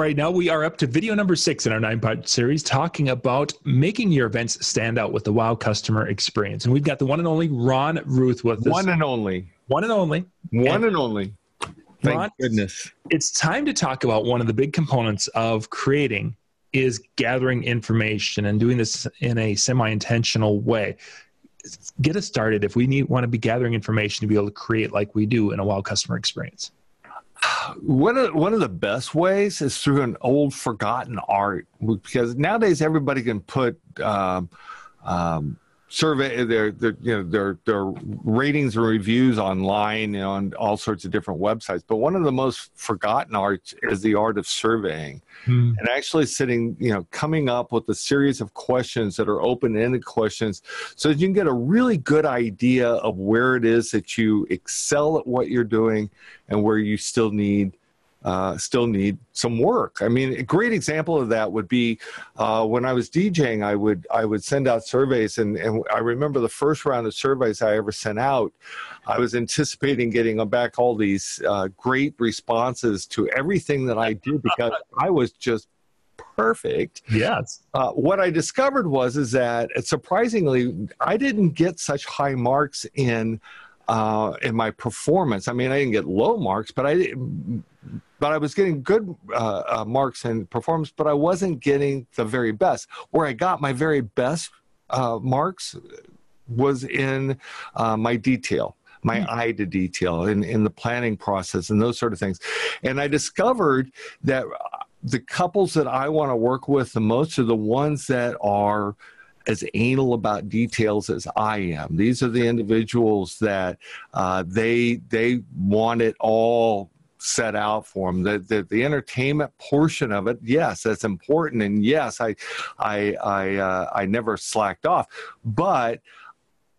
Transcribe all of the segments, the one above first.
right, now we are up to video number 6 in our 9-part series, talking about making your events stand out with the wow customer experience. And we've got the one and only Ron Ruth with us. One and only. One and only. One and only. Thank Ron, goodness. It's time to talk about one of the big components of creating is gathering information and doing this in a semi-intentional way. Get us started if we want to be gathering information to be able to create like we do in a wow customer experience. One of the best ways is through an old forgotten art, because nowadays everybody can put survey their ratings and reviews online and on all sorts of different websites. But one of the most forgotten arts is the art of surveying, and actually coming up with a series of questions that are open-ended questions, so that you can get a really good idea of where it is that you excel at what you're doing and where you still need some work. I mean, a great example of that would be when I was DJing, I would send out surveys, and I remember the first round of surveys I ever sent out, I was anticipating getting back all these great responses to everything that I did because I was just perfect. Yes. What I discovered was that surprisingly, I didn't get such high marks in my performance. I mean, I didn't get low marks, but I was getting good marks in performance, but I wasn't getting the very best. Where I got my very best marks was in my detail, my eye to detail, in the planning process and those sort of things. And I discovered that the couples that I want to work with the most are the ones that are as anal about details as I am. These are the individuals that they want it all set out for them. The entertainment portion of it, yes, that's important, and yes, I never slacked off. But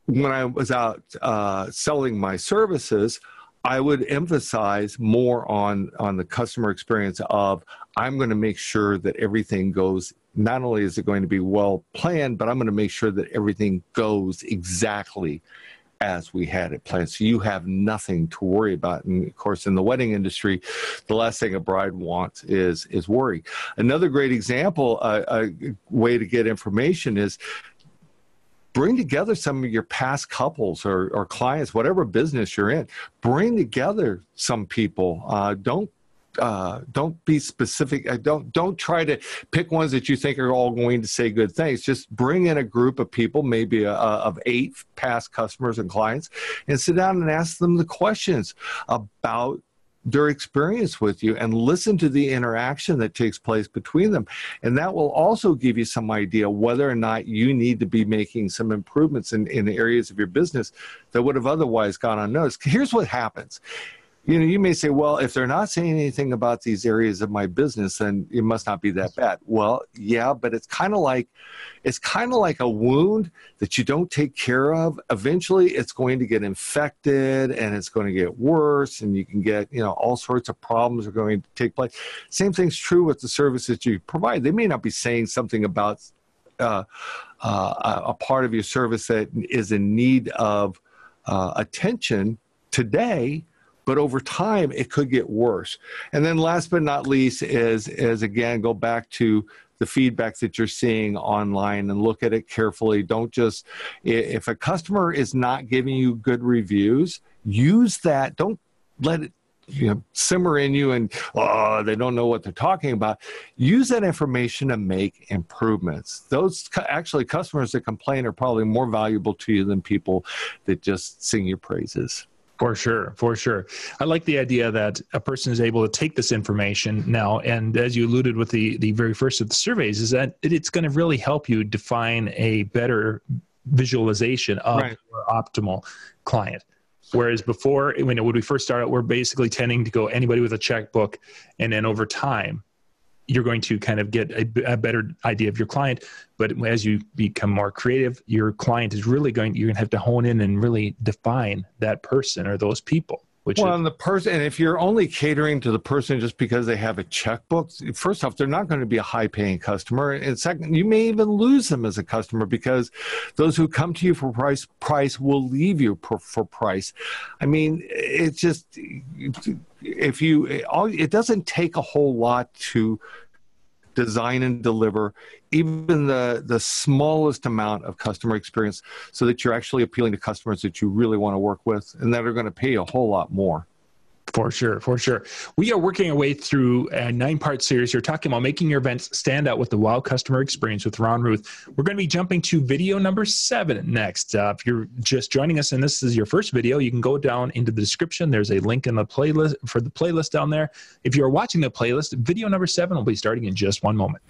when I was out selling my services, I would emphasize more on the customer experience of, I'm going to make sure that everything goes, not only is it going to be well planned, but I'm going to make sure that everything goes exactly as we had it planned. So you have nothing to worry about. And of course, in the wedding industry, the last thing a bride wants is worry. Another great example, a way to get information is bring together some of your past couples or clients, whatever business you're in. Bring together some people. Don't be specific. Don't try to pick ones that you think are all going to say good things. Just bring in a group of people, maybe of 8 past customers and clients, and sit down and ask them the questions about their experience with you, and listen to the interaction that takes place between them. And that will also give you some idea whether or not you need to be making some improvements in areas of your business that would have otherwise gone unnoticed. Here's what happens. You may say, well, if they're not saying anything about these areas of my business, then it must not be that bad. Well, yeah, but it's kind of like a wound that you don't take care of. Eventually, it's going to get infected, and it's going to get worse, and you can get, all sorts of problems are going to take place. Same thing's true with the services you provide. They may not be saying something about a part of your service that is in need of attention today, but over time, it could get worse. And then last but not least is again, go back to the feedback that you're seeing online and look at it carefully. Don't just, if a customer is not giving you good reviews, use that. Don't let it simmer in you and, they don't know what they're talking about. Use that information to make improvements. Those actually customers that complain are probably more valuable to you than people that just sing your praises. For sure, for sure. I like the idea that a person is able to take this information now, and as you alluded with the very first of the surveys, is that it's going to really help you define a better visualization of your optimal client. Whereas before, when we first started, we're basically tending to go anybody with a checkbook, and then over time, you're going to kind of get a better idea of your client. But as you become more creative, your client is really you're going to have to hone in and really define that person or those people which well, and the person, and if you're only catering to the person just because they have a checkbook, first off, they're not going to be a high-paying customer, and second, you may even lose them as a customer because those who come to you for price will leave you for price. I mean, it's just it doesn't take a whole lot to design and deliver even the smallest amount of customer experience so that you're actually appealing to customers that you really want to work with and that are going to pay you a whole lot more. For sure, for sure. We are working our way through a 9-part series. You're talking about making your events stand out with the wow customer experience with Ron Ruth. We're going to be jumping to video number 7 next. If you're just joining us and this is your first video, you can go down into the description. There's a link in the playlist for the playlist down there. If you're watching the playlist, video number 7 will be starting in just one moment.